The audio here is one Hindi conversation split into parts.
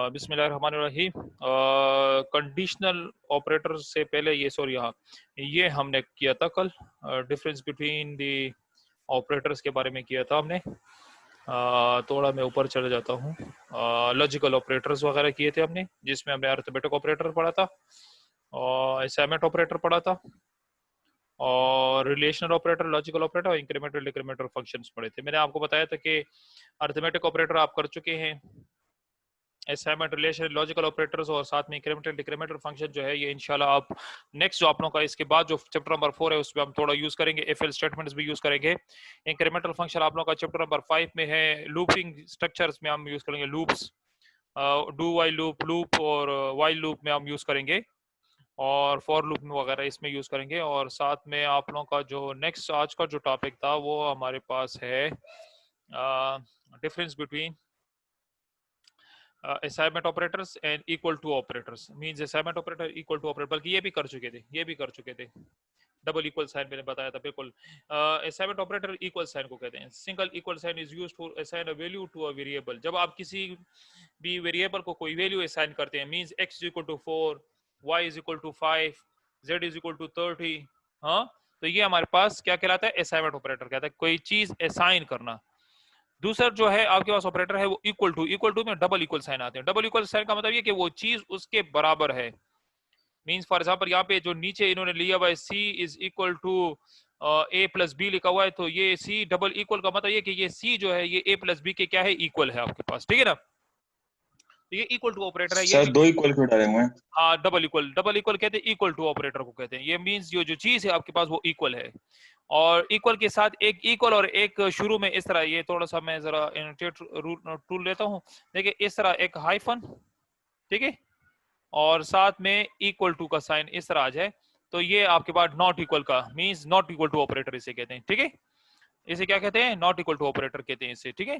बिस्मिल्लाहिर्रहमानिर्रहीम। कंडीशनल ऑपरेटर से पहले ये हमने किया था कल, डिफरेंस बिटवीन द ऑपरेटर्स के बारे में किया था हमने। थोड़ा मैं ऊपर चले जाता हूँ। लॉजिकल ऑपरेटर्स वगैरह किए थे हमने, जिसमें हमने अरिथमेटिक ऑपरेटर पढ़ा था और असाइनमेंट ऑपरेटर पढ़ा था और रिलेशनल ऑपरेटर, लॉजिकल ऑपरेटर और इंक्रीमेंटल डिक्रीमेंटल फंक्शंस पढ़े थे। मैंने आपको बताया था कि अरिथमेटिक ऑपरेटर आप कर चुके हैं, असाइनमेंट, रिलेशन, लॉजिकल ऑपरेटर्स और साथ में इंक्रीमेंटल डिक्रीमेंटल फंक्शन जो है ये इंशाल्लाह आप नेक्स्ट जो आप लोगों का इसके बाद जो चैप्टर नंबर 4 है उसमें हम थोड़ा यूज करेंगे, एफएल स्टेटमेंट्स भी यूज करेंगे। इंक्रीमेंटल फंक्शन आप लोगों का चैप्टर नंबर 5 में है, लूपिंग स्ट्रक्चर्स में हम यूज करेंगे, loops, do while loop, loop और वाइल लूप में हम यूज करेंगे और फॉर लूप में वगैरह इसमें यूज करेंगे। और साथ में आप लोगों का जो नेक्स्ट आज का जो टॉपिक था वो हमारे पास है difference between assignment operators and equal to operators. Means assignment operator equal to operator, बल्कि ये भी कर चुके थे, डबल इक्वल साइन मैंने बताया था बिल्कुल। असाइनमेंट ऑपरेटर इक्वल साइन को कहते हैं। Single equal sign is used for assign a value to a variable. जब आप किसी भी वेरिएबल को कोई वैल्यू असाइन करते हैं, means x is equal to 4, y is equal to 5, z is equal to 30, हाँ, तो ये हमारे पास क्या कहलाता है, असाइनमेंट ऑपरेटर कहता है, कोई चीज असाइन करना। दूसरा जो है आपके पास ऑपरेटर है वो इक्वल टू में डबल इक्वल साइन आते हैं। डबल इक्वल साइन का मतलब ये कि वो चीज उसके बराबर है। मींस फॉर एग्जांपल यहाँ पे जो नीचे इन्होंने लिया हुआ है c is equal to A plus b लिखा हुआ है, तो ये सी डबल इक्वल का मतलब ये कि ये सी जो है ये ए प्लस बी के क्या है, इक्वल है आपके पास, ठीक है ना। तो ये इक्वल टू ऑपरेटर है, ये सर दो इक्वल क्यों डाले हुए हैं? हाँ, डबल इक्वल कहते हैं, इक्वल टू ऑपरेटर को कहते हैं। ये मींस जो चीज है आपके पास वो इक्वल है, और इक्वल के साथ एक इक्वल और एक शुरू में इस तरह, ये थोड़ा सा मैं जरा एनोटेट टूल लेता हूँ, देखिए इस तरह एक हाइफन, ठीक है, और साथ में इक्वल टू का साइन इस तरह आ जाए, तो ये आपके पास नॉट इक्वल का means not equal to operator इसे कहते हैं, ठीक है। इसे क्या कहते हैं, नॉट इक्वल टू ऑपरेटर कहते हैं इसे, ठीक है।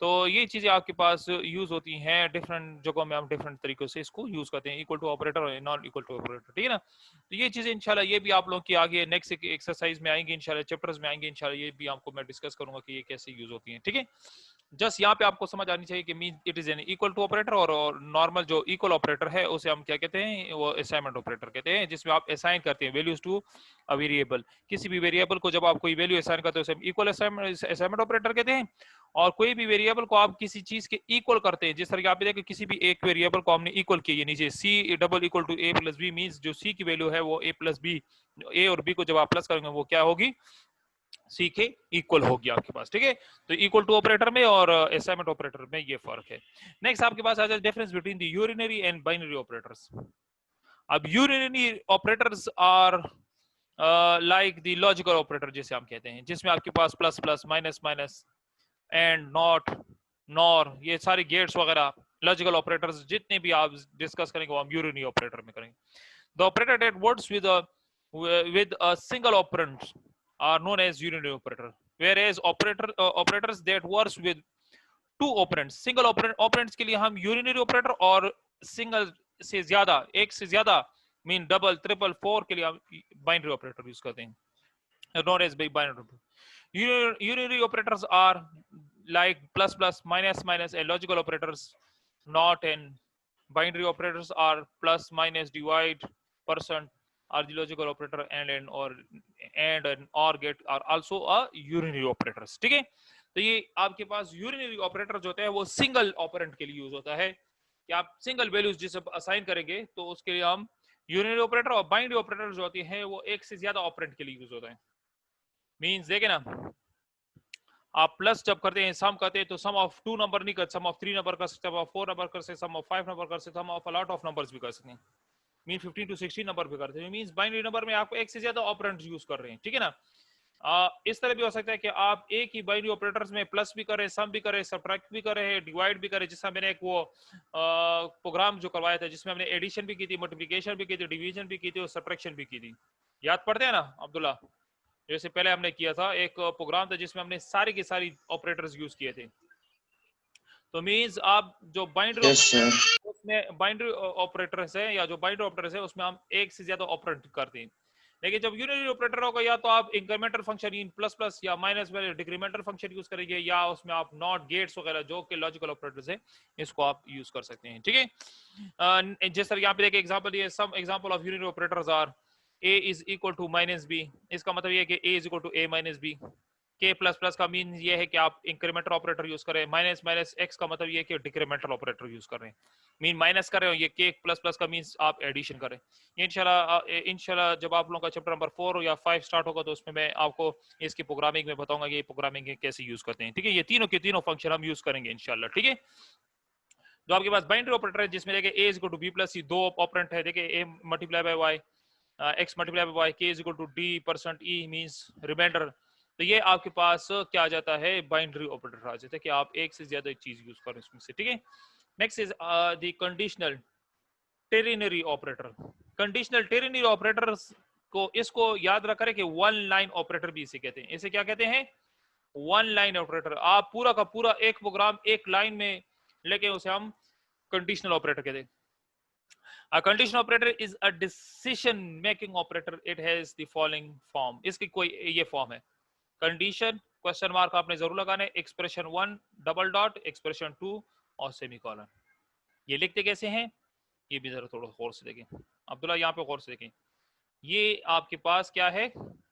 तो ये चीजें आपके पास यूज होती हैं डिफरेंट जगहों में, हम डिफरेंट तरीकों से इसको यूज करते हैं, इक्वल टू ऑपरेटर और नॉट इक्वल टू ऑपरेटर, ठीक है ना। तो ये चीजें इंशाल्लाह ये भी आप लोगों की आगे नेक्स्ट एक्सरसाइज में आएंगी, इंशाल्लाह चैप्टर्स में आएंगे, इंशाल्लाह ये भी आपको मैं डिस्कस करूंगा कि ये कैसे यूज होती हैं, ठीक है। जस्ट यहाँ पे आपको समझ आनी चाहिए कि mean it is an equal to operator, और नॉर्मल जो इक्वल ऑपरेटर है उसे हम क्या कहते हैं, वो असाइनमेंट ऑपरेटर कहते हैं, जिसमें आप असाइन करते हैं वैल्यूज टू अ वेरिएबल। किसी भी वेरिएबल को जब आप कोई वैल्यू असाइन करते हैं उसे हम इक्वल असाइनमेंट ऑपरेटर कहते हैं। और कोई भी वेरिएबल को आप किसी चीज के इक्वल करते हैं, जिस तरह आप देखिए किसी भी एक वेरिएबल को हमने इक्वल किया, नीचे C double equal to A plus B, mean जो सी की वैल्यू है वो ए प्लस बी, ए और बी को जब आप प्लस करेंगे वो क्या होगी, सी के इक्वल होगी आपके पास, ठीक है। तो इक्वल टू ऑपरेटर में और असाइनमेंट ऑपरेटर में ये फर्क है। नेक्स्ट आपके पास आ जाए difference between the unary and binary operators. अब unary operators are like the logical operator जिसे हम कहते हैं, जिसमें आपके पास plus plus, minus minus, and, not, nor, ये सारे गेट्स वगैरह लॉजिकल ऑपरेटर्स जितने भी आप डिस्कस करेंगे वो हम यूरिनरी ऑपरेटर में करेंगे। The operator that works with a single operand are known as unary operator, whereas operators that works with two operands, single operands के लिए हम unary operator, और single से ज्यादा, एक से ज्यादा मीन डबल ट्रिपल फोर के लिए हम बाइनरी ऑपरेटर यूज करते हैं, known as binary operator. Unary operators are like plus plus, minus minus, and logical operators not, and binary operators are plus minus, divide, percent are the logical operator, and or and or get are also a unary operators, ठीक है। तो ये आपके पास यूरिनरी ऑपरेटर जो होता है वो सिंगल ऑपरेंट के लिए यूज होता है, कि आप सिंगल वैल्यूज जिसे असाइन करेंगे तो उसके लिए हम यूरिनरी ऑपरेटर, और बाइनरी ऑपरेटर जो होती है वो एक से ज्यादा ऑपरेंट के लिए यूज होता है। मींस देखे ना, आप प्लस जब करते हैं, सम करते हैं, तो सम ऑफ 2 नंबर नहीं कर, सम ऑफ 3 नंबर कर सकते, सम ऑफ 4 नंबर कर सकते, सम ऑफ 5 नंबर कर सकते, sum of a lot of numbers भी कर सकते हैं, मीन 15 टू 16 नंबर भी करते हैं। मींस बाइनरी नंबर में आप एक से ज्यादा ऑपरेंड्स यूज कर रहे हैं, ठीक है ना। इस तरह भी हो सकता है कि आप एक ही बाइनरी ऑपरेटर्स में प्लस भी करें, सम भी करें, सब्ट्रैक्ट भी करें, डिवाइड भी करें, जिसका मैंने एक वो प्रोग्राम जो करवाया था जिसमें हमने एडिशन भी की थी, मल्टीप्लिकेशन भी की थी, डिवीजन भी की थी और सब्ट्रैक्शन भी की थी, याद पड़ते हैं ना अब्दुल्ला। जैसे पहले हमने किया था एक प्रोग्राम था जिसमें हमने सारी की सारी ऑपरेटर्स यूज किए थे। तो मींस आप जो बाइनरी उसमें बाइनरी ऑपरेटर्स है या जो बाइनरी ऑपरेटर्स है उसमें हम एक से ज्यादा ऑपरेट करते हैं। लेकिन जब यूनिटरी ऑपरेटर होगा या तो आप incremental function in plus plus या माइनस वाले डिक्रीमेंटल फंक्शन यूज करेंगे, या उसमें आप नॉट गेट्स वगैरह जो कि लॉजिकल ऑपरेटर्स है इसको आप यूज कर सकते हैं। ठीक है, जिस तरह यहाँ पे देखिए एग्जांपल, ये some example of unitary operators are a is equal to minus B. इसका मतलब ये है कि a is equal to a minus B. K plus plus का मीन ये है कि आप इंक्रीमेंटल ऑपरेटर यूज करें। माइनस माइनस एक्स का मतलब ये है कि डिक्रीमेंटल ऑपरेटर यूज कर रहे हैं, मीन माइनस कर रहे हो। ये के प्लस प्लस का मीन आप एडिशन करें। इंशाल्लाह जब आप लोगों का चैप्टर नंबर 4 या 5 स्टार्ट होगा तो उसमें मैं आपको इसकी प्रोग्रामिंग में बताऊंगा कि ये प्रोग्रामिंग कैसे यूज करते हैं। ठीक है, ये तीनों के तीनों फंक्शन हम यूज करेंगे इंशाल्लाह। ठीक है, जो आपके पास बाइनरी ऑपरेटर है जिसमें देखिए a is equal to b plus c, दो ऑपरेंट है। देखिए a multiply by y, x multiply by y, k is equal to d percent e means reminder. तो ये आपके पास क्या आ जाता है, बाइनरी ऑपरेटर आ जाता है कि आप एक से ज्यादा चीज यूज करें इसमें से। ठीक है, next is the conditional ternary operator. Conditional ternary operator को इसको याद रखें कि वन लाइन ऑपरेटर भी इसे कहते हैं। इसे क्या कहते हैं, वन लाइन ऑपरेटर। आप पूरा का पूरा एक प्रोग्राम एक लाइन में लेके उसे हम कंडीशनल ऑपरेटर कहते हैं। A conditional operator is a decision making operator. It has the following form. इसकी कोई ये फॉर्म है, कंडीशन क्वेश्चन मार्क आपने जरूर लगाना है, एक्सप्रेशन 1 डबल डॉट, एक्सप्रेशन 2 और सेमीकोलन। ये लिखते कैसे हैं, ये भी जरा थोड़ा गौर से देखें अब्दुल्ला, यहाँ पे गौर से देखें। ये आपके पास क्या है,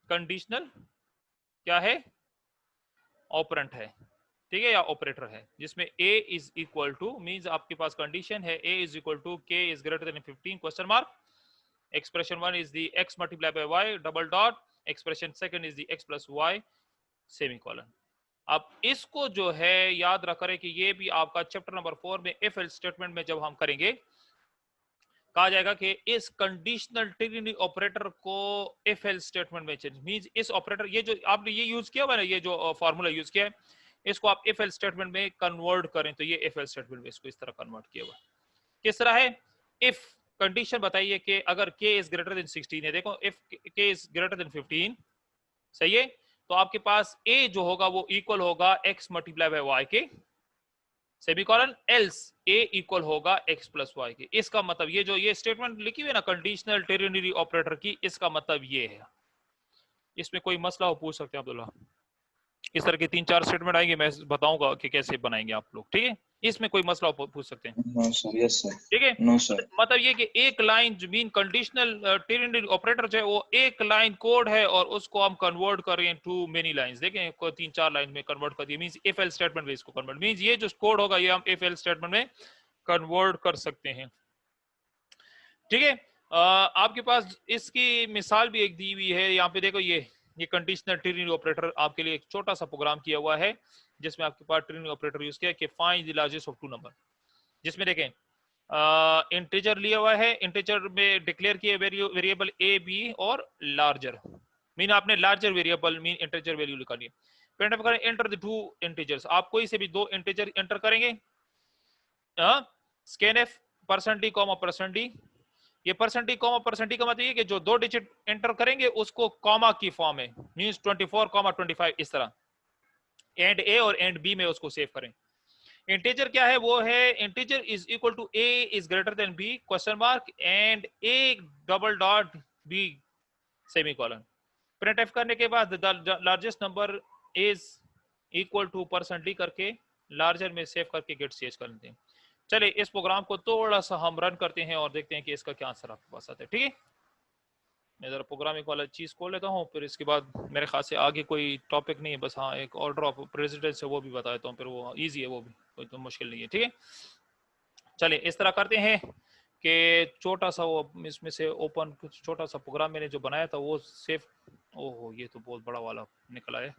कंडीशनल क्या है, ऑपरेंट है। ठीक है, या ऑपरेटर है जिसमें a is equal to means आपके पास कंडीशन है a is equal to k is greater than 15 question mark, expression 1 is the x multiply by y double dot, expression second is the x plus y semicolon. अब इसको जो है याद रख करें कि ये भी आपका चैप्टर नंबर 4 में इफ एल्स स्टेटमेंट में जब हम करेंगे कहा जाएगा कि इस कंडीशनल टेरिनरी ऑपरेटर को इफ एल्स स्टेटमेंट में चेंज मींस इस ऑपरेटर, ये जो आपने ये यूज किया हुआ है, ये जो फार्मूला यूज किया है इसको आप इफ एल्स स्टेटमेंट में कन्वर्ट करें तो ये इफ एल्स स्टेटमेंट में इसको इस तरह कन्वर्ट किया हुआ है। किस तरह है, इफ कंडीशन बताइए कि अगर k इज ग्रेटर देन 16 है, देखो if k is greater than 15 सही है, तो आपके पास a जो होगा वो इक्वल होगा x मल्टीप्लाई बाय y के सेमीकोलन, एल्स a इक्वल होगा x प्लस y के। इसका मतलब ये जो ये स्टेटमेंट लिखी हुई है ना कंडीशनल टेरिनरी ऑपरेटर की, इसका मतलब ये है। इसमें कोई मसला हो पूछ सकते हैं अब्दुल्ला, इस तरह के 3-4 स्टेटमेंट आएंगे, मैं बताऊंगा कि कैसे बनाएंगे आप लोग। ठीक है, इसमें कोई मसला हो पूछ सकते हैं। नो सर, यस सर, ठीक है, नो सर। मतलब ये कि एक लाइन जो मीन कंडीशनल टेरिनरी ऑपरेटर जो है वो एक लाइन कोड है और उसको हम कन्वर्ट कर रहे हैं टू मेनी लाइंस। देखें को 3-4 लाइन में कन्वर्ट कर दिया, मींस इफ एल स्टेटमेंट में इसको कन्वर्ट, मींस ये जो कोड होगा ये हम इफ एल स्टेटमेंट में कन्वर्ट कर सकते हैं। ठीक है, आपके पास इसकी मिसाल भी एक दी हुई है यहाँ पे, देखो ये कंडीशनल टेरिनरी ऑपरेटर आपके लिए एक छोटा सा प्रोग्राम किया हुआ है जिसमें आपके पास टेरिनरी ऑपरेटर यूज किया है कि find the largest of two number, जिसमें देखें इंटीजर लिया हुआ है, इंटीजर में डिक्लेयर किए वेरिएबल ए बी और लार्जर, मीन आपने larger variable mean integer value निकाली है। प्रिंट करें एंटर द टू इंटीजर्स, आप कोई से भी दो इंटीजर एंटर करेंगे, scanf percent d comma percent d. ये percent d comma percent d का मतलब ये कि जो दो डिजिट एंटर करेंगे उसको कॉमा की फॉर्म में मींस 24 कॉमा 25 इस तरह एंड ए और एंड बी में उसको सेव करें। इंटीजर क्या है, वो है integer is equal to A is greater than B question mark and A double dot B semicolon. Printf करने के बाद the largest number is equal to percent D करके लार्जर में सेव करके गेट चेंज कर लेते हैं। चलिए इस प्रोग्राम को थोड़ा सा हम रन करते हैं और देखते हैं कि इसका क्या आंसर आपके पास आता है। ठीक है, मैं जरा प्रोग्रामिंग वाला चीज खोल लेता हूँ, फिर इसके बाद मेरे ख्याल से आगे कोई टॉपिक नहीं है, बस हाँ एक ऑर्डर ऑफ प्रेसिडेंस है वो भी बता देता हूँ, फिर वो इजी है, वो भी कोई तो मुश्किल नहीं है। ठीक है, चलिए इस तरह करते हैं कि छोटा सा वो इसमें से ओपन कुछ छोटा सा प्रोग्राम मैंने जो बनाया था वो सेव, ओहो ये तो बहुत बड़ा वाला निकला है,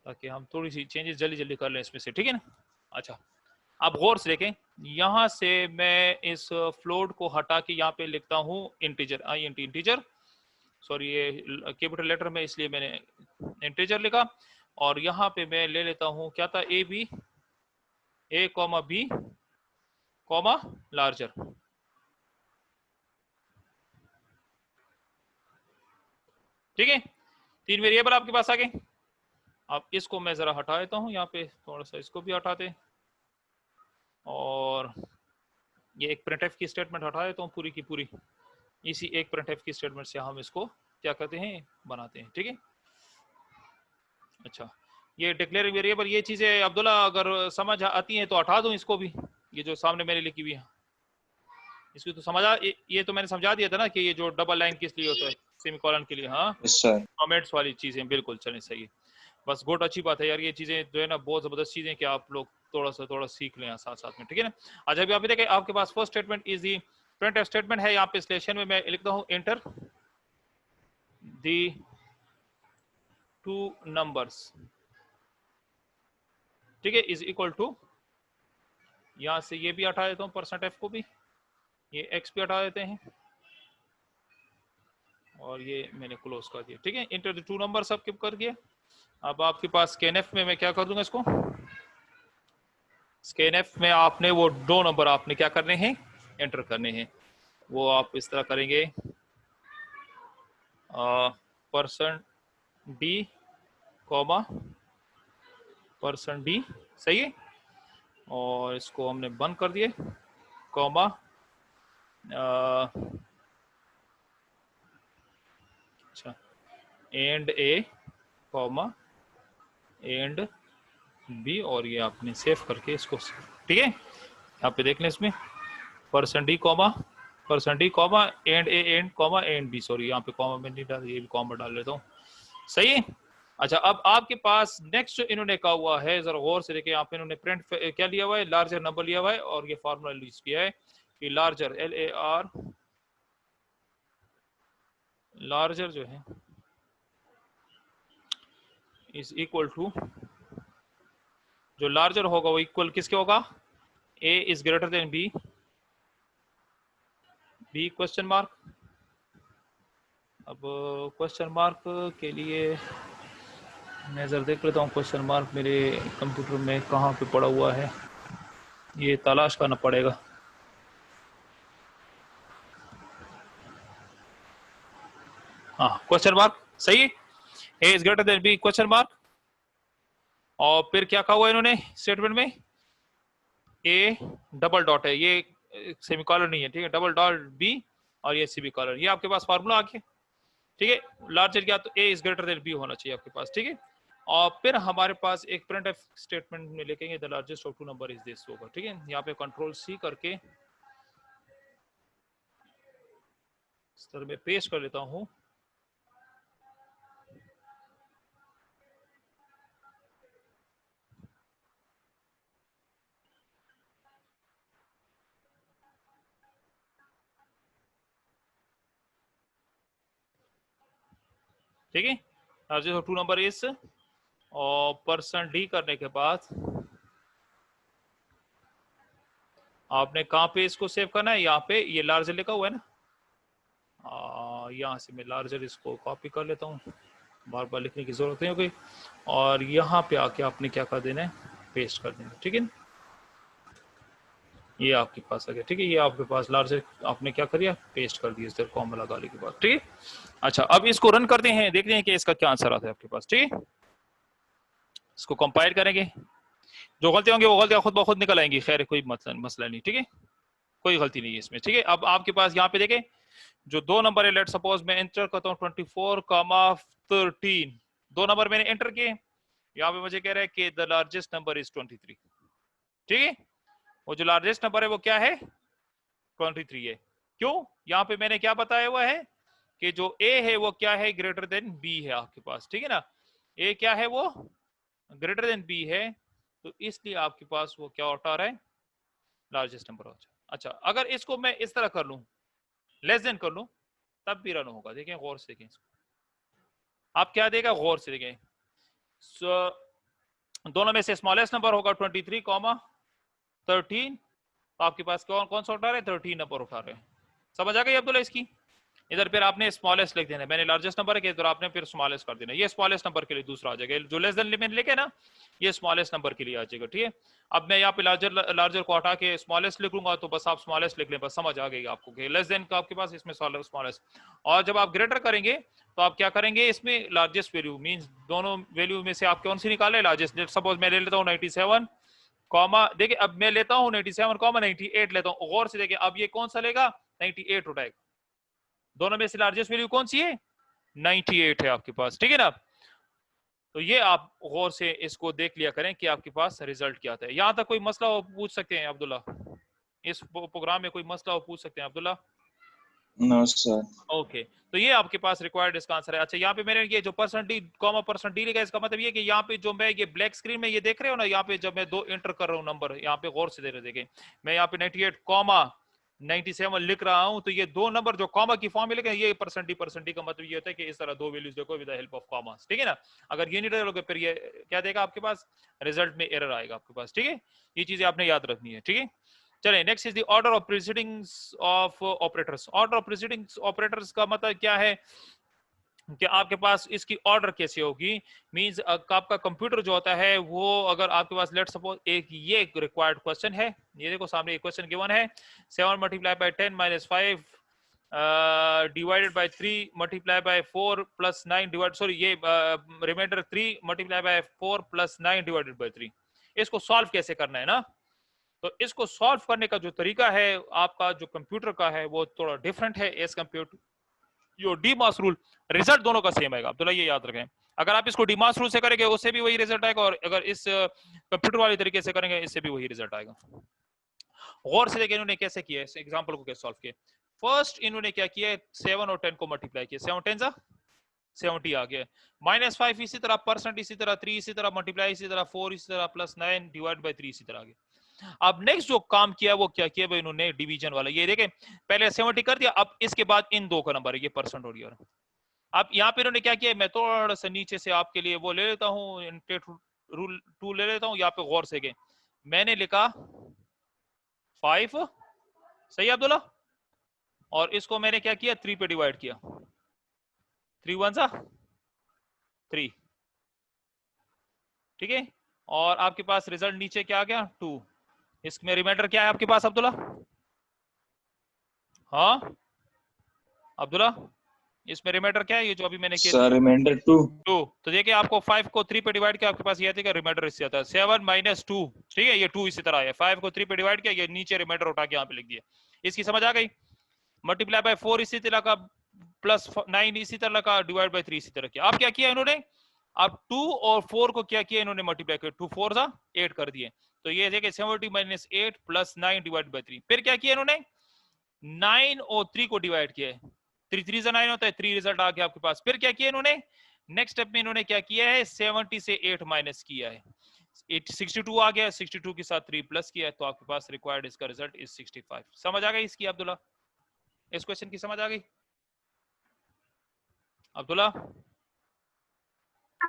ताकि हम थोड़ी सी चेंजेस जल्दी जल्दी कर लें इसमें से। ठीक है ना, अच्छा आप गौर से देखें, यहां से मैं इस फ्लोट को हटा के यहाँ पे लिखता हूँ इंटीजर, इंटीजर सॉरी ये कैपिटल लेटर में इसलिए मैंने इंटीजर लिखा, और यहाँ पे मैं ले लेता हूँ क्या था, A B A comma B comma larger. ठीक है, 3 वेरिएबल आपके पास आ गए। अब इसको मैं जरा हटा देता हूँ, यहाँ पे थोड़ा सा इसको भी हटा दे, और ये एक प्रिंटफ की स्टेटमेंट हटा देता हूँ पूरी की पूरी। इसी एक printf की स्टेटमेंट से हम इसको क्या करते हैं, बनाते हैं। ठीक है, अच्छा ये डिक्लेयरिंग वेरिएबल, ये चीजें अब्दुल्ला अगर समझ आती हैं तो हटा दूं इसको भी, ये जो सामने मैंने लिखी हुई है इसको तो समझा, ये तो मैंने समझा दिया था ना कि ये जो डबल लाइन किस लिए होता है, सेमीकोलन के लिए। हाँ कमेंट्स वाली चीजें बिल्कुल चलें, सही है। बस गुड, अच्छी बात है यार, ये चीजें जो है ना बहुत जबरदस्त चीजें कि आप लोग थोड़ा सीख लें साथ साथ में। ठीक है ना। अच्छा अभी आप देखें आपके पास first statement is the print statement है, यहाँ पे स्लेशन में मैं लिखता हूँ एंटर दी टू नंबर्स, ठीक है, इज इक्वल टू, यहां से ये भी हटा देता हूँ %f को भी, ये x भी हटा देते हैं और ये मैंने क्लोज कर दिया। ठीक है, इंटर द टू नंबर सब कर दिया। अब आपके पास स्कैनएफ में मैं क्या कर दूंगा इसको, स्कैनएफ में आपने वो दो नंबर आपने क्या करने हैं, एंटर करने हैं। वो आप इस तरह करेंगे %d कॉमा %d, सही है, और इसको हमने बंद कर दिए, कॉमा अच्छा and A comma and B, और ये आपने सेव करके इसको, ठीक है, यहाँ पे देख लें इसमें %d comma and A and comma and B, sorry यहाँ पे कॉमा में नहीं डाल, ये भी कॉमा डाल लेता हूँ, सही है। अच्छा अब आपके पास नेक्स्ट इन्होंने कहा हुआ है, जरा गौर से देखिए, यहाँ पे इन्होंने प्रिंट क्या लिया हुआ है, लार्जर नंबर लिया हुआ है, और ये फार्मूला यूज किया है कि लार्जर LAR लार्जर जो है इज इक्वल टू, जो लार्जर होगा वो इक्वल किसके होगा, A is greater then B, B question mark. अब क्वेश्चन मार्क के लिए मैं जरा देख लेता हूँ, क्वेश्चन मार्क मेरे कंप्यूटर में कहाँ पे पड़ा हुआ है, ये तलाश करना पड़ेगा। हाँ क्वेश्चन मार्क, सही है, A is greater then B question mark, और फिर क्या कहा हुआ इन्होंने स्टेटमेंट में, A डबल डॉट है, ये सेमीकोलन नहीं है, ठीक है, डबल डॉट B और ये सेमीकोलन, ये आपके पास फार्मूला आ गया। ठीक है, लार्जर क्या तो A is greater then B होना चाहिए आपके पास। ठीक है, और फिर हमारे पास एक प्रिंट एफ स्टेटमेंट में लिखेंगे the largest of two number is this होगा। ठीक है, यहाँ पे कंट्रोल C करके इस तरह मैं पेस्ट कर लेता हूँ, ठीक है, largest of two number is, और %d करने के बाद आपने कहाँ पे इसको सेव करना है, यहाँ पे ये लार्जर लिखा हुआ है ना, यहाँ से मैं लार्जर इसको कॉपी कर लेता हूँ, बार बार लिखने की जरूरत नहीं होगी, और यहाँ पे आके आपने क्या कर देना है, पेस्ट कर देना। ठीक है, ये आपके पास आ गया। ठीक है, ये आपके पास लार्जर आपने क्या कर दिया, पेस्ट कर दिया इस तरह कॉमा लगाने के बाद। ठीक है, अच्छा अब इसको रन करते हैं, देखते हैं कि इसका क्या आंसर आता है आपके पास। ठीक है, इसको कंपाइल करेंगे, जो गलती होंगी वो गलतियां खुद ब खुद निकल आएंगी, खैर कोई मसला नहीं। ठीक है, कोई गलती नहीं है इसमें। ठीक है, अब आपके पास यहाँ पे देखें जो दो नंबर है, लेट सपोज मैं एंटर करता हूँ 24,13, दो नंबर मैंने एंटर किए, यहाँ पे मुझे कह रहा है कि द लार्जेस्ट नंबर इज 23। ठीक है, वो जो लार्जेस्ट नंबर है वो क्या है, 23 है। क्यों, यहाँ पे मैंने क्या बताया हुआ है कि जो A है वो क्या है, ग्रेटर देन B है आपके पास। ठीक है ना, A क्या है, वो ग्रेटर देन B है, तो इसलिए आपके पास वो क्या उठा रहा है, लार्जेस्ट नंबर हो जाए। अच्छा अगर इसको मैं इस तरह कर लूं, लेस देन कर लूं, तब भी रन होगा। देखें गौर से, देखें इसको, आप क्या देगा, गौर से देखें। दोनों में से स्मॉलेस्ट नंबर होगा 23,13, तो आपके पास कौन कौन सा उठा रहे हैं, 13 नंबर उठा रहे हैं। समझ आ गई अब्दुल्ला इसकी, इधर फिर आपने स्मॉलेस्ट लिख देना है, मैंने लार्जेस्ट नंबर के इधर आपने फिर स्मॉलेस्ट कर देना, ये स्मॉलेस्ट नंबर के लिए दूसरा आ जाएगा, जो लेस देन लिमिट लेके ना ये स्मॉलेस्ट नंबर के लिए आ जाएगा। ठीक है, अब मैं यहाँ पे लार्जर को हटा के स्मॉलेस्ट लिख लूंगा, तो बस आप स्मॉलेस्ट लिख लें, बस समझ आ गई आपको कि लेस देन का आपके पास इसमें स्मॉलेस्ट। और जब आप ग्रेटर करेंगे तो आप क्या करेंगे, इसमें लार्जेस्ट वैल्यू मींस दोनों वैल्यू में से आप कौन सी निकाले, लार्जेस्ट। सपोज मैं ले लेता हूँ 97 कॉमा, देखिए अब मैं लेता हूँ 97 कॉमा 98 लेता हूँ, गौर से देखिए अब ये कौन सा लेगा, 98 उठाएगा। दोनों में से लार्जेस्ट वैल्यू कौन सी है? 98 है आपके पास, ठीक है ना। तो ये आप गौर से इसको देख लिया करें कि आपके पास रिजल्ट क्या आता है। यहां तक कोई मसला हो पूछ सकते हैं अब्दुल्ला, इस प्रोग्राम में कोई मसला हो पूछ सकते हैं अब्दुल्ला। No sir. ओके तो ये आपके पास रिक्वायर्ड इसका आंसर है। अच्छा यहाँ पे मैंने ये जो %d, %d लिखा है, इसका मतलब ये कि यहाँ पे जो मैं ये ब्लैक स्क्रीन में ये देख रहे हो ना, यहाँ पे जब मैं 2 एंटर कर रहा हूँ नंबर, यहाँ पे गौर से दे रहे देखें, मैं यहाँ पे 98, 97 लिख रहा हूँ, तो ये 2 नंबर जो कॉमा की फॉर्म में लिखे ये %d का मतलब ये होता है कि इस तरह 2 वैल्यूज देखो with the help of commas, ठीक है ना। अगर ये नहीं डालोगे फिर ये क्या देगा आपके पास, रिजल्ट में एरर आएगा आपके पास, ठीक है। ये चीजें आपने याद रखनी है, ठीक है। चलिए next is the order of precedence of operators. Order of precedence operators का मतलब क्या है कि आपके पास इसकी ऑर्डर कैसे होगी, मींस आपका कंप्यूटर जो होता है वो, अगर आपके पास लेट सपोज एक ये रिक्वायर्ड क्वेश्चन है, ये देखो सामने एक क्वेश्चन गिवन है, 7 multiply by 10 - 5 divided by 3 multiply by 4 plus 9 divide, sorry ये reminder 3 multiply by 4 plus 9 divided by 3। इसको सॉल्व कैसे करना है ना, तो इसको सॉल्व करने का जो तरीका है आपका जो कंप्यूटर का है वो थोड़ा डिफरेंट है as compare to your DMAS rule. Result दोनों का सेम आएगा अब्दुल्ला, ये याद रखें। अगर आप इसको डीमास रूल से करेंगे उससे भी वही रिजल्ट आएगा, और अगर इस कंप्यूटर वाले तरीके से करेंगे इससे भी वही रिजल्ट आएगा। गौर से देखिए इन्होंने कैसे किया है, एग्जांपल को कैसे सॉल्व किया। फर्स्ट इन्होंने क्या किया, 7 और 10 को मल्टीप्लाई किया, 7 10 70 आ गया, -5 इसी तरह, % इसी तरह, 3 इसी तरह, मल्टीप्लाई इसी तरह, 4 इसी तरह, प्लस 9 डिवाइड बाय 3 इसी तरह आ गया। अब नेक्स्ट जो काम किया वो क्या किया भाई इन्होंने, डिवीजन वाला, ये देखें पहले 70 कर दिया, अब इसके बाद इन दो का नंबर है ये % हो गया। अब यहाँ पे इन्होंने क्या किया, मैं थोड़ा सा नीचे से आपके लिए वो ले लेता हूँ, रूल 2 ले लेता हूँ, यहाँ पे गौर से मैंने लिखा 5, सही अब्दुल्ला, और इसको मैंने क्या किया 3 पे डिवाइड किया, 3 1 3, ठीक है। और आपके पास रिजल्ट नीचे क्या आ गया 2। इसमें रिमाइंडर क्या है आपके पास अब्दुल्ला, हाँ अब्दुल्ला इसमें रिमाइंडर क्या है, ये जो अभी मैंने किया सर रिमाइंडर 2। तो देखिए आपको 5 को 3 पे डिवाइड किया, आपके पास ये आएगा रिमाइंडर इससे आता है 7 - 2, ठीक है, ये 2 इसी तरह है, 5 को 3 पे डिवाइड किया, ये नीचे रिमाइंडर उठा के यहाँ पे लिख दिया। इसकी समझ आ गई। मल्टीप्लाई बाय 4 इसी तरह का, प्लस 9 इसी तरह का, डिवाइड बाय 3 इसी तरह किया। अब क्या किया इन्होंने, अब 2 और 4 को क्या किया इन्होंने मल्टीप्लाई कर, 2 4 8 कर दिए, तो ये देखिए 70 - 8 प्लस 9 डिवाइड बाय 3। फिर क्या किया इन्होंने, 9 और 3 को डिवाइड किया है, 3 3 9 होता है, 3 रिजल्ट आ गया आपके पास। फिर क्या किया इन्होंने, नेक्स्ट स्टेप में इन्होंने क्या किया है, 70 से 8 माइनस किया है, 62 आ गया, 62 के साथ 3 प्लस किया है, तो आपके पास रिक्वायर्ड इसका रिजल्ट इज 65। समझ आ गई इसकी अब्दुल्ला, इस क्वेश्चन की समझ आ गई अब्दुल्ला?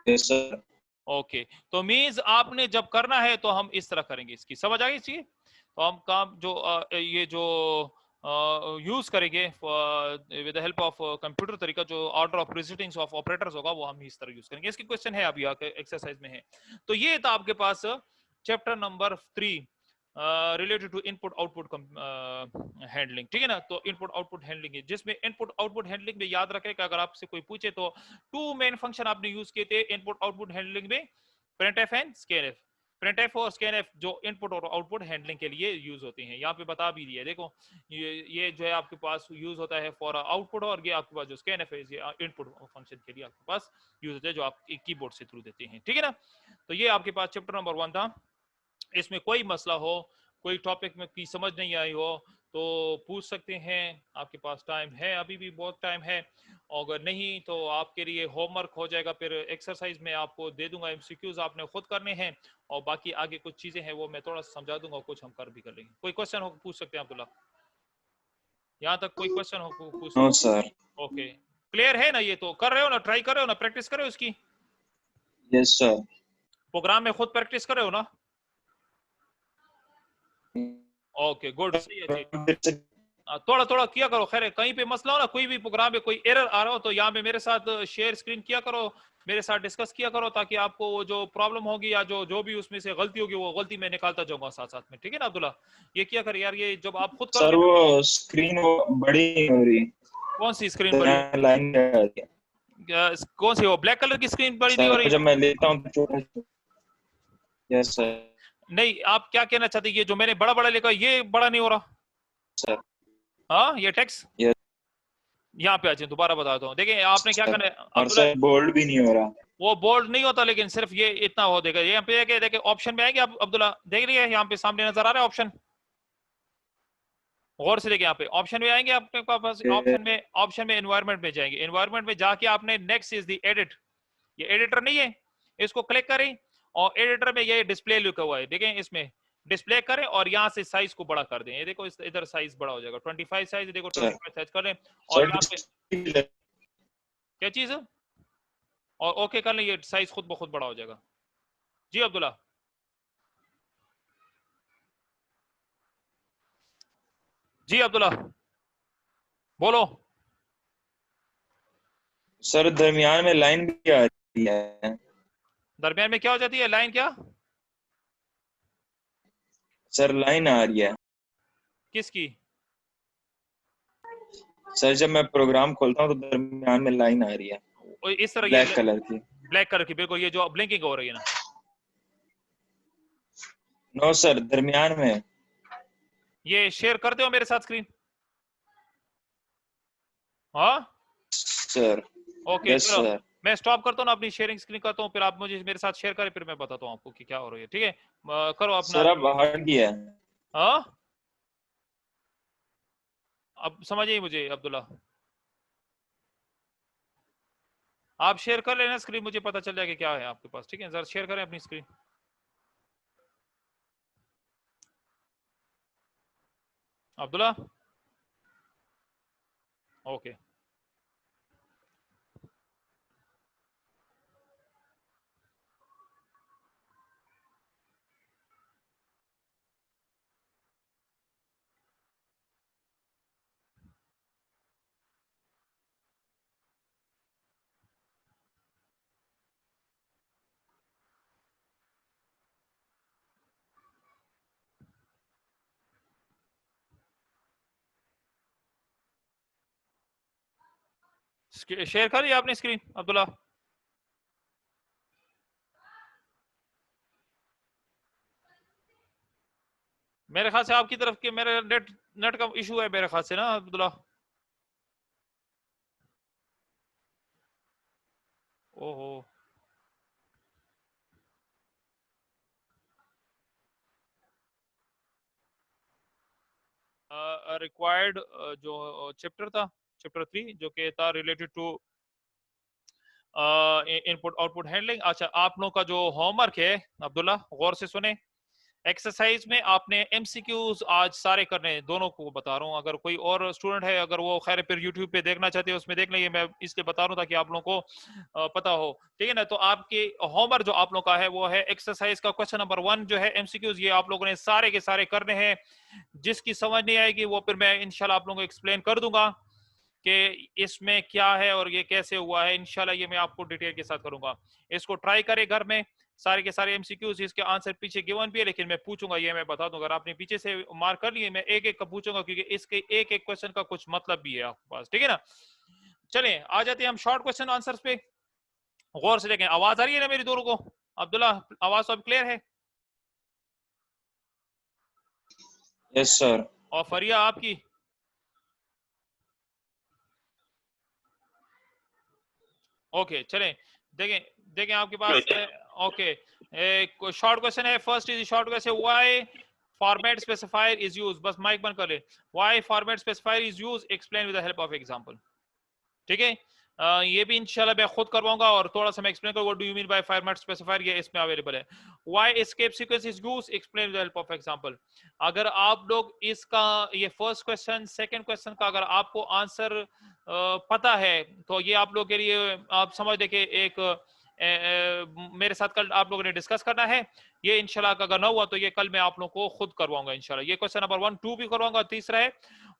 Yes sir. ओके तो मींस आपने जब करना है तो हम इस तरह करेंगे, इसकी समझ आ गई इसकी। तो हम काम जो ये जो यूज करेंगे with the help of computer तरीका, जो order of precedence of operators होगा वो हम इस तरह यूज करेंगे। इसकी क्वेश्चन है अभी एक्सरसाइज में है। तो ये था आपके पास chapter number 3 related to input output handling, ठीक है ना। तो इनपुट आउटपुट हैंडलिंग है, जिसमें इनपुट आउटपुट हैंडलिंग में याद रखें कि अगर आपसे कोई पूछे तो 2 मेन फंक्शन आपने यूज किए थे इनपुट आउटपुट हैंडलिंग में, printf एंड scanf। printf और scanf जो इनपुट और आउटपुट हैंडलिंग के लिए यूज होते हैं, यहाँ पे बता भी दिया देखो, ये जो है आपके पास यूज होता है फॉर आउटपुट, और ये आपके पास जो scanf है ये इनपुट फंक्शन के लिए आपके पास यूज होता है, जो आप कीबोर्ड से थ्रू देते हैं, ठीक है ना। तो ये आपके पास चैप्टर नंबर 1 था। इसमें कोई मसला हो, कोई टॉपिक में की समझ नहीं आई हो तो पूछ सकते हैं, आपके पास टाइम है, अभी भी बहुत टाइम है। अगर नहीं तो आपके लिए होमवर्क हो जाएगा, फिर एक्सरसाइज में आपको दे दूंगा, एमसीक्यूज आपने खुद करने हैं, और बाकी आगे कुछ चीजें हैं वो मैं थोड़ा सा समझा दूंगा, कुछ हम कर भी कर लेंगे। कोई क्वेश्चन हो पूछ सकते हैं अब्दुल्ला, यहाँ तक कोई क्वेश्चन हो पूछ। No sir. ओके क्लियर है ना, ये तो कर रहे हो ना, ट्राई कर रहे हो ना, प्रैक्टिस कर रहे हो इसकी, यस सर। प्रोग्राम में खुद प्रैक्टिस कर रहे हो ना। ओके गुड, सही है जी। थोड़ा थोड़ा किया करो, खैर कहीं पे मसला हो ना, कोई भी प्रोग्राम में कोई एरर आ रहा हो तो यहाँ पे मेरे साथ शेयर स्क्रीन किया करो, मेरे साथ डिस्कस किया करो, ताकि आपको वो जो प्रॉब्लम होगी या जो जो भी उसमें से गलती होगी वो गलती मैं निकालता जाऊंगा साथ साथ में, ठीक है ना अब्दुल्ला। ये किया कर यार, ये जब आप खुद सर करोगे। वो स्क्रीन वो बड़ी हो रही, कौन सी स्क्रीन बड़ी, लाइन कौन सी, वो ब्लैक कलर की स्क्रीन बड़ी नहीं हो सर रही? जब मैं लेता हूँ तो। Yes sir. नहीं आप क्या कहना चाहते हैं, ये जो मैंने बड़ा बड़ा लिखा ये बड़ा नहीं हो रहा? सर हाँ ये टेक्स्ट यस यहाँ पे आ जाए, दोबारा बताता हूँ। देखिए आपने क्या करना है और अब्दुल्ला, सर बोल्ड भी नहीं हो रहा। वो बोल्ड नहीं होता लेकिन सिर्फ ये इतना हो देगा। यहाँ पे देखिए ऑप्शन में आएंगे आप अब्दुल्ला, देख लिए यहाँ पे सामने नजर आ रहा है ऑप्शन, गौर से देखिए यहाँ पे ऑप्शन में आएंगे आपके पास, ऑप्शन में एनवायरनमेंट में जाएंगे, एनवायरनमेंट में जाके आपने नेक्स्ट इज द एडिट, ये एडिटर नहीं है, इसको क्लिक करें और एडिटर में ये डिस्प्ले लिखा हुआ है, देखें इसमें डिस्प्ले करें और यहाँ से साइज को बड़ा कर दें। ये देखो इधर साइज बड़ा हो जाएगा, 25 साइज, देखो 25 साइज कर लें और यहाँ पे क्या चीज है और ओके कर लें, ये साइज खुद ब खुद बड़ा हो जाएगा। जी अब्दुल्ला, जी अब्दुल्ला बोलो। सर दरमियान में लाइन भी आ रही है। दरमियान में क्या हो जाती है लाइन, क्या सर लाइन आ रही है किसकी? सर, जब मैं प्रोग्राम खोलता हूँ तो दरमियान में लाइन आ रही है, इस तरह ये ब्लैक कलर की। ब्लैक कलर की, बिल्कुल ये जो ब्लिंकिंग हो रही है ना। नो सर, दरमियान में। ये शेयर करते हो मेरे साथ स्क्रीन? हाँ सर ओके यस चलो, सर। मैं स्टॉप करता हूँ ना अपनी शेयरिंग स्क्रीन करता हूँ, फिर आप मुझे मेरे साथ शेयर करें, फिर मैं बताता हूँ आपको कि क्या हो रही है। ठीक है करो अपना। सर अब हट गया। हाँ अब समझिए मुझे अब्दुल्ला, आप शेयर कर लेना स्क्रीन, मुझे पता चल जाएगा क्या है आपके पास। ठीक है जरा शेयर करें अपनी स्क्रीन। अब्दुल्ला ओके शेयर करिए आपने स्क्रीन अब्दुल्ला। मेरे ख्याल से आपकी तरफ के मेरे नेट नेट का इशू है मेरे ख्याल से ना अब्दुल्ला। ओहो रिक्वायर्ड जो चैप्टर था, चैप्टर 3 जो कि था related to input output handling. अच्छा आप लोगों का जो होमवर्क है अब्दुल्ला, गौर से सुने, एक्सरसाइज में आपने एमसीक्यूज आज सारे करने हैं, दोनों को बता रहा हूँ। अगर कोई और स्टूडेंट है, अगर वो खैर फिर यूट्यूब पे देखना चाहते हैं उसमें देख लेंगे, मैं इसलिए बता रहा हूँ ताकि आप लोगों को पता हो। ठीक है ना, तो आपके होमवर्क जो आप लोगों का है वो है एक्सरसाइज का क्वेश्चन नंबर 1 जो है एमसीक्यूज, ये आप लोगों ने सारे के सारे करने हैं। जिसकी समझ नहीं आएगी वो फिर मैं इंशाल्लाह आप लोगों को एक्सप्लेन कर दूंगा कि इसमें क्या है और ये कैसे हुआ है। इंशाल्लाह ये मैं आपको डिटेल के साथ करूंगा। इसको ट्राई करें घर में, सारे के सारे एमसीक्यूज, इसके आंसर पीछे गिवन भी है लेकिन मैं पूछूंगा, ये मैं बता दूंगा। अगर आपने पीछे से मार्क कर लिए, मैं एक एक का पूछूंगा क्योंकि इसके एक एक क्वेश्चन का कुछ मतलब भी है आपके पास। ठीक है ना, चलिए आ जाते हैं हम शॉर्ट क्वेश्चन आंसर्स पे। गौर से देखें, आवाज आ रही है ना मेरी दोनों को अब्दुल्ला? आवाज तो अब क्लियर है? Yes sir. और फरिया आपकी? ओके चलें, देखें देखें आपके पास ओके एक शॉर्ट क्वेश्चन है। First is short question, why format specifier is use, बस माइक बंद कर ले। Why format specifier is use, explain with the help of example. ठीक है ये भी इंशाल्लाह मैं खुद करवाऊंगा और थोड़ा सा मैं एक्सप्लेन करूंगा what do you mean by format specifier, ये इसमें अवेलेबल है। Why escape sequence is used, explain with the help of example. अगर आप लोग इसका ये फर्स्ट क्वेश्चन सेकंड क्वेश्चन का अगर आपको आंसर पता है तो ये आप लोग के लिए आप समझ देखिए एक मेरे साथ कल आप लोगों ने डिस्कस करना है ये इंशाल्लाह। अगर ना हुआ तो ये कल मैं आप लोगों को खुद करवाऊंगा इंशाल्लाह। ये क्वेश्चन नंबर 1 2 भी करवाऊंगा। तीसरा है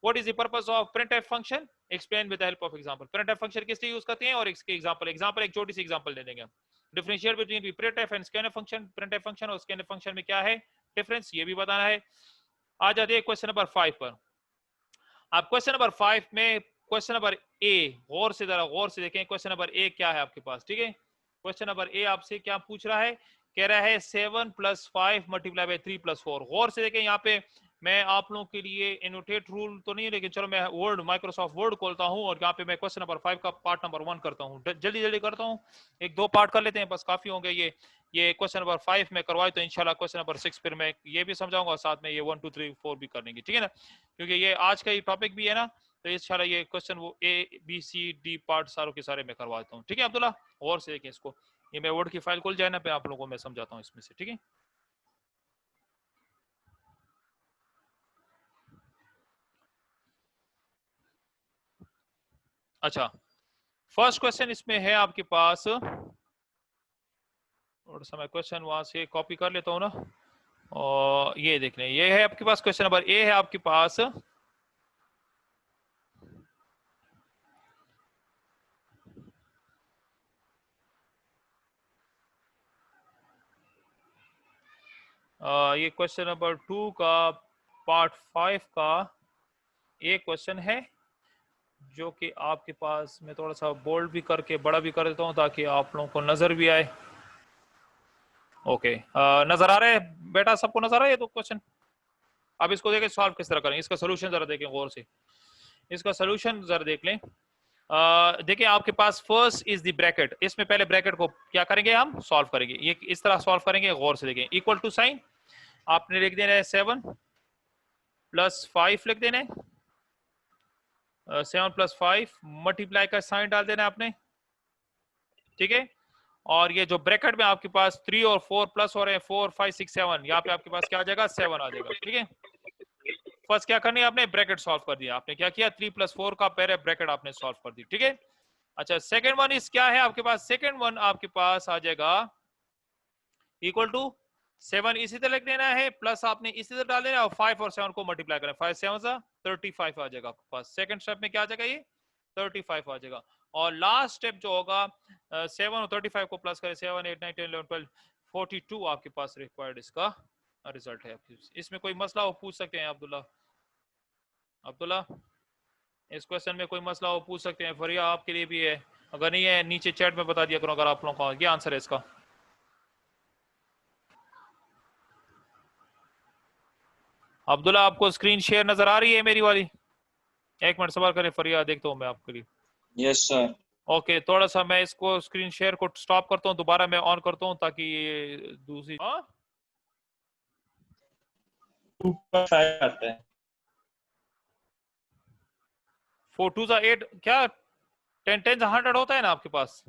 what is the purpose of printf function, explain with the help of example. printf function किस लिए यूज करते हैं और इसके एग्जांपल एक छोटी सी एग्जांपल दे देंगे। Differentiate between printf and scanf function, printf function और scanf फंक्शन में क्या है डिफरेंस, ये भी बताना है। आ जाते हैं क्वेश्चन नंबर 5 पर। आप क्वेश्चन नंबर 5 में क्वेश्चन नंबर ए गौर से जरा गौर से देखें, क्वेश्चन नंबर ए क्या है आपके पास। ठीक है क्वेश्चन नंबर ए आपसे क्या पूछ रहा है कह रहा है 7 + 5 × 3 + 4। गौर से देखें यहाँ पे मैं आप लोगों के लिए एनोटेट रूल तो नहीं, लेकिन चलो मैं वर्ड माइक्रोसॉफ्ट वर्ड खोलता हूँ और यहाँ पे मैं क्वेश्चन नंबर 5 का पार्ट नंबर 1 करता हूँ। जल्दी जल्दी करता हूँ, 1-2 पार्ट कर लेते हैं, बस काफी होंगे। ये क्वेश्चन नंबर 5 में करवाए तो इंशाल्लाह क्वेश्चन नंबर 6 फिर मैं ये भी समझाऊंगा, साथ में ये 1 2 3 4 भी कर लेंगे, ठीक है ना, क्योंकि ये आज का ही टॉपिक भी है ना, तो इंशाल्लाह ये क्वेश्चन वो A B C D part सारों के सारे मैं करवाता हूँ, ठीक है अब्दुल्ला। और से देखें इसको, ये मैं वर्ड की फाइल खोल जाए ना पे आप लोगों को मैं समझाता हूँ इसमें से, ठीक है। अच्छा, फर्स्ट क्वेश्चन इसमें है आपके पास, थोड़ा सा मैं क्वेश्चन वहां से कॉपी कर लेता हूँ ना, और ये देख लें, ये है आपके पास क्वेश्चन नंबर ए है आपके पास। ये क्वेश्चन नंबर 2 का पार्ट 5 का एक क्वेश्चन है, जो कि आपके पास मैं थोड़ा सा बोल्ड भी करके बड़ा भी कर देता हूँ ताकि आप लोगों को नजर भी आए। ओके, नजर आ रहा है बेटा, सबको नजर आ रहा है ये तो क्वेश्चन। अब इसको देखें सॉल्व किस तरह करें, इसका सोल्यूशन जरा देखें गौर से, इसका सोल्यूशन जरा देख लें। देखिए आपके पास फर्स्ट इज द ब्रैकेट, इसमें पहले ब्रैकेट को क्या करेंगे हम सॉल्व करेंगे, ये इस तरह सॉल्व करेंगे, गौर से देखें। इक्वल टू साइन आपने लिख देना है 7 + 5 लिख देना है, 7 + 5 मल्टीप्लाई का साइन डाल देना है आपने, ठीक है। और ये जो ब्रैकेट में आपके पास 3 और 4 प्लस हो रहे हैं, 4 5 6 7, यहाँ पे आपके पास क्या आ जाएगा 7 आ जाएगा, ठीक है। फर्स्ट क्या करनी है आपने ब्रैकेट सॉल्व कर दिया, आपने क्या किया 3 + 4 का पहले ब्रैकेट आपने सॉल्व कर दी, ठीक है। अच्छा सेकंड वन इस क्या है आपके पास, सेकंड वन आपके पास आ जाएगा इक्वल टू 7 इसी तरह लिख देना है, प्लस आपने इसी तरह डाल देना और 5 और 7 को मल्टीप्लाई करें, 5 7 35 आ जाएगा आपके पास। सेकंड स्टेप में क्या आ जाएगा ये 35 आ जाएगा। और लास्ट स्टेप जो होगा 7 और 35 को प्लस करें, 7 8 9 10 11 12 42 आपके पास रिक्वायर्ड इसका रिजल्ट है। इसमें कोई मसला हो पूछ सकते हैं अब्दुल्ला, अब्दुल्ला इस क्वेश्चन में कोई मसला हो पूछ सकते हैं, फरिया आपके लिए भी है, अगर नहीं है नीचे चैट में बता दिया करो अगर आप लोगों का ये आंसर है इसका। अब्दुल्ला आपको स्क्रीन शेयर नजर आ रही है मेरी वाली, एक मिनट सवाल करें फरिया, देखता हूँ मैं आपके लिए। Yes sir. ओके थोड़ा सा मैं इसको स्क्रीन शेयर को स्टॉप करता हूँ, दोबारा मैं ऑन करता हूँ ताकि ये दूसरी 2.5 आता है। 4 2 8 क्या 10 10 100 होता है ना आपके पास,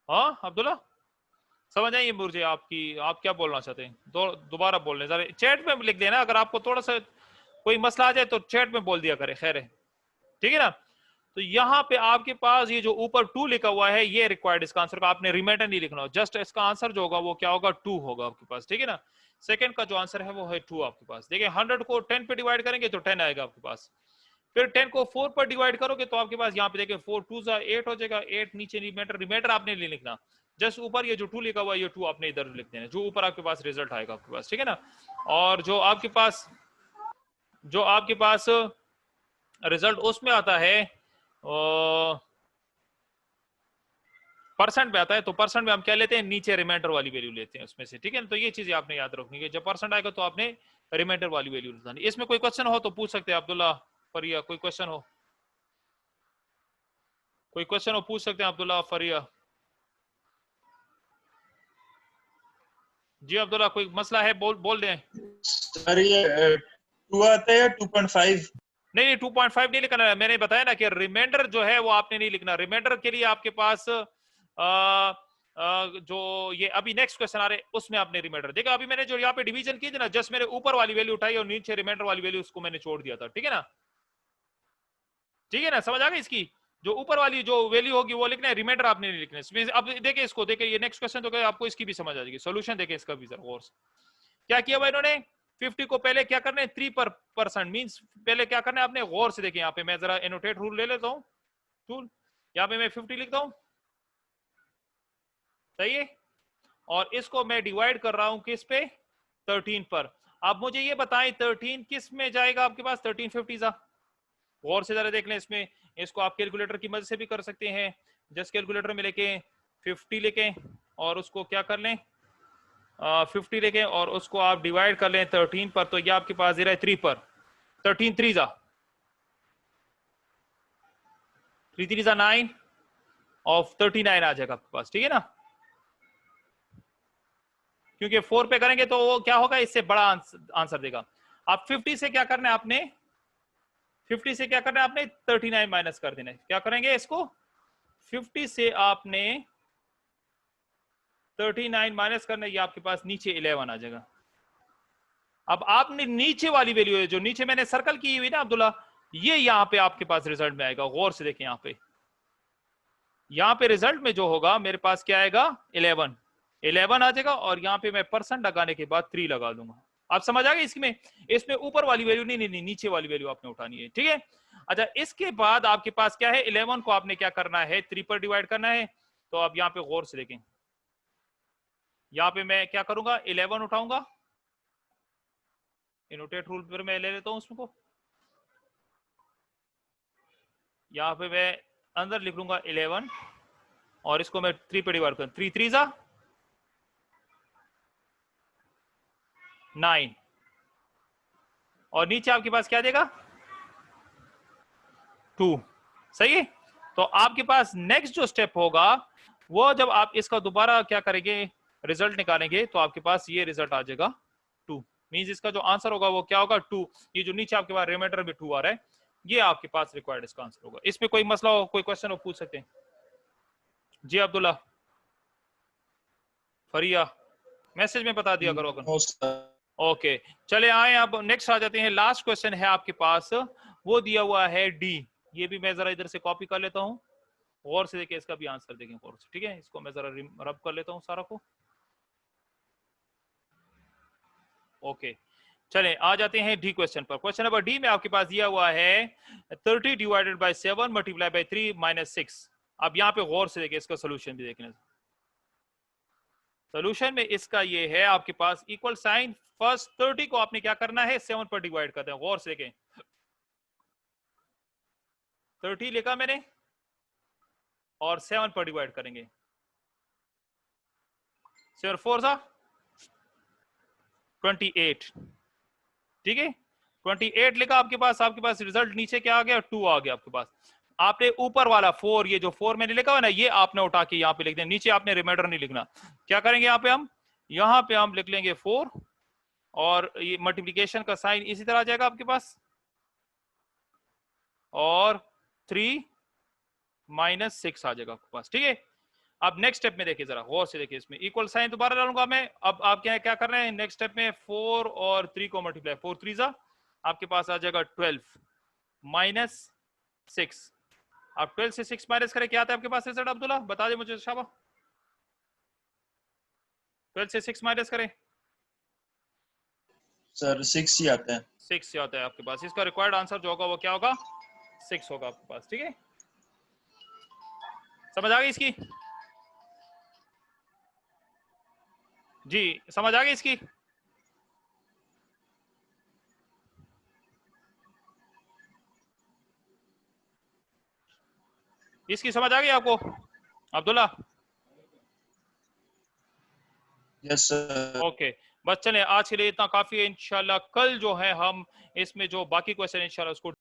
हाँ अब्दुल्ला समझ आइए मुझे आपकी, आप क्या बोलना चाहते हैं, दोबारा बोल रहे हैं, चैट में लिख देना, अगर आपको थोड़ा सा कोई मसला आ जाए तो चैट में बोल दिया करे, खैर है, ठीक है ना। तो यहाँ पे आपके पास ये जो ऊपर 2 लिखा हुआ है ये रिक्वायर्ड इसका आंसर का, आपने रिमाइंडर नहीं लिखना, जस्ट इसका आंसर जो होगा वो क्या होगा 2 होगा आपके पास, ठीक है ना। सेकंड का जो आंसर है वो है 2 आपके पास। देखिए 100 को 10 पे डिवाइड करेंगे तो 10 आएगा आपके पास, फिर 10 को 4 पर डिवाइड करोगे तो आपके पास यहाँ पे देखिए 4 2 8 हो जाएगा, 8 नीचे रिमाइंडर, रिमाइंडर आपने नहीं लिखना, जस्ट ऊपर ये जो 2 लिखा हुआ है ये 2 आपने इधर लिख देना, जो ऊपर आपके पास रिजल्ट आएगा आपके पास, ठीक है ना। और जो आपके पास रिजल्ट उसमें आता है परसेंट में आता है, तो परसेंट में हम क्या लेते हैं नीचे रिमाइंडर वाली वैल्यू लेते हैं उसमें से, ठीक है ना। तो ये चीजें आपने याद रखनी है, जब परसेंट आएगा तो आपने रिमाइंडर वाली वैल्यू बतानी। इसमें कोई क्वेश्चन हो तो पूछ सकते हैं अब्दुल्ला फरिया, कोई क्वेश्चन हो, कोई क्वेश्चन हो पूछ सकते हैं अब्दुल्ला फरिया। जी अब्दुल्ला कोई मसला है बोल दें। सर ये 2 आता है या 2.5? नहीं 2.5 नहीं लिखना है, मैंने बताया ना कि रिमाइंडर जो है वो आपने नहीं लिखना, रिमाइंडर के लिए आपके पास जो ये अभी नेक्स्ट क्वेश्चन आ रहे हैं उसमें आपने रिमाइंडर देखा, अभी मैंने जो यहाँ पे डिवीजन की थी ना, जस्ट मैंने ऊपर वाली वैल्यू उठाई और नीचे रिमाइंडर वाली वैल्यू उसको मैंने छोड़ दिया था, ठीक है ना, ठीक है ना, समझ आ गई। इसकी जो ऊपर वाली जो वैल्यू होगी वो लिखना है, रिमाइंडर आपने नहीं लिखना है। अब देखिए इसको, देखिए ये नेक्स्ट क्वेश्चन तो आपको इसकी भी समझ आ जाएगी, सोल्यूशन देखिए इसका भी जरा गौर से। क्या किया भाई इन्होंने 50 को पहले क्या करना है 3% मींस पहले क्या करना है आपने, गौर से देखिए यहाँ पे मैं जरा एनोटेट रूल ले लेता हूँ, टूल यहाँ पे मैं 50 लिखता हूँ, सही है, और इसको मैं डिवाइड कर रहा हूं किस पे 13 पर। अब मुझे ये बताएं 13 किस में जाएगा आपके पास 13 50 गौर से जरा देख लें इसमें, इसको आप कैलकुलेटर की मदद से भी कर सकते हैं, जस्ट कैलकुलेटर में लेके 50 लेके और उसको क्या कर लें 50 लेके और उसको आप डिवाइड कर लें 13 पर, तो ये आपके पास दे रहा है 3 पर 13 3 जा 3 3 जा 9 और 39 आ जाएगा आपके पास, ठीक है ना, क्योंकि 4 पे करेंगे तो वो क्या होगा, इससे बड़ा आंसर देगा। आप 50 से क्या करना है आपने, 50 से क्या करना है आपने 39 माइनस कर देना है। क्या करेंगे इसको, 50 से आपने 39 माइनस करना है, ये आपके पास नीचे 11 आ जाएगा। अब आपने नीचे वाली वैल्यू है जो नीचे मैंने सर्कल की हुई ना अब्दुल्ला, ये यहां पे आपके पास रिजल्ट में आएगा। गौर से देखें यहां पे रिजल्ट में जो होगा मेरे पास क्या आएगा 11 आ जाएगा, और यहां पे मैं परसेंट लगाने के बाद 3 लगा दूंगा। आप समझ आ गए इसमें, इसमें ऊपर वाली वैल्यू नहीं, नीचे वाली वैल्यू आपने उठानी है, ठीक है। अच्छा, इसके बाद आपके पास क्या है, 11 को आपने क्या करना है 3 पर डिवाइड करना है। तो आप यहाँ पे गौर से देखें, यहाँ पे मैं क्या करूंगा 11 उठाऊंगा, इनोटेट रूल पर मैं ले लेता हूं उसको, यहाँ पे मैं अंदर लिख लूंगा 11 और इसको मैं 3 पे डिवाइड करूं, 3 3 जा 9 और नीचे आपके पास क्या देगा 2, सही है। तो आपके पास नेक्स्ट जो स्टेप होगा वो जब आप इसका दोबारा क्या करेंगे रिजल्ट निकालेंगे, तो आपके पास ये रिजल्ट आ जाएगा 2, मींस इसका जो आंसर होगा वो क्या होगा 2। ये जो नीचे आपके पास रिमाइंडर में 2 आ रहा है, ये आपके पास रिक्वायर्ड इसका आंसर होगा। इसमें कोई मसला हो, कोई क्वेश्चन हो, पूछ सकते हैं। जी अब्दुल्ला, फरिया, मैसेज में बता दिया करो अगर। ओके, चले आए अब नेक्स्ट आ जाते हैं। लास्ट क्वेश्चन है आपके पास, वो दिया हुआ है डी। ये भी मैं जरा इधर से कॉपी कर लेता हूँ, गौर से देखिए इसका भी आंसर देखें गौर से, ठीक है। इसको मैं जरा रब कर लेता हूँ सारा को। ओके, चले आ जाते हैं डी क्वेश्चन पर। क्वेश्चन नंबर डी में आपके पास दिया हुआ है 30 divided by 7 multiply bye 3 minus 6। अब यहाँ पे गौर से देखिए इसका सोल्यूशन भी देखने। सोल्यूशन में इसका ये है आपके पास इक्वल साइन, फर्स्ट 30 को आपने क्या करना है 7 पर डिवाइड करते हैं। गौर से देखें 30 लिखा मैंने और 7 पर डिवाइड करेंगे, 7 4 सा 28, ठीक है। 28 लिखा आपके पास रिजल्ट नीचे क्या आ गया 2 आ गया आपके पास। आपने ऊपर वाला 4, ये जो 4 मैंने लिखा हुआ ना, ये आपने उठा के यहाँ पे लिख देना, नीचे आपने रिमाइंडर नहीं लिखना। क्या करेंगे यहाँ पे हम लिख लेंगे 4 और ये मल्टीप्लिकेशन का साइन इसी तरह आ जाएगा आपके पास, और 3 माइनस 6 आ जाएगा आपके पास, ठीक है। अब नेक्स्ट स्टेप में देखिए जरा गौर से देखिए, इसमें इक्वल साइन दोबारा डालूंगा मैं। अब आप क्या कर रहे हैं नेक्स्ट स्टेप में 4 और 3 को मल्टीप्लाई, 4 3 जा आपके पास आ जाएगा 12 माइनस 6। आप 12 से 6 माइनस करें, क्या आता है आपके पास रिजल्ट अब्दुल्ला, बता दे मुझे शाबा। 12 से 6 माइनस करें सर 6 ही आता है। 6 से आता है आपके पास। इसका रिक्वायर्ड आंसर जो होगा वो क्या होगा 6 होगा आपके पास, ठीक है। समझ आ गई इसकी, जी समझ आ गई इसकी। इसकी समझ आ गई आपको अब्दुल्ला? Yes sir. ओके, बस चले आज के लिए इतना काफी है। इंशाल्लाह कल जो है हम इसमें जो बाकी क्वेश्चन इंशाल्लाह उसको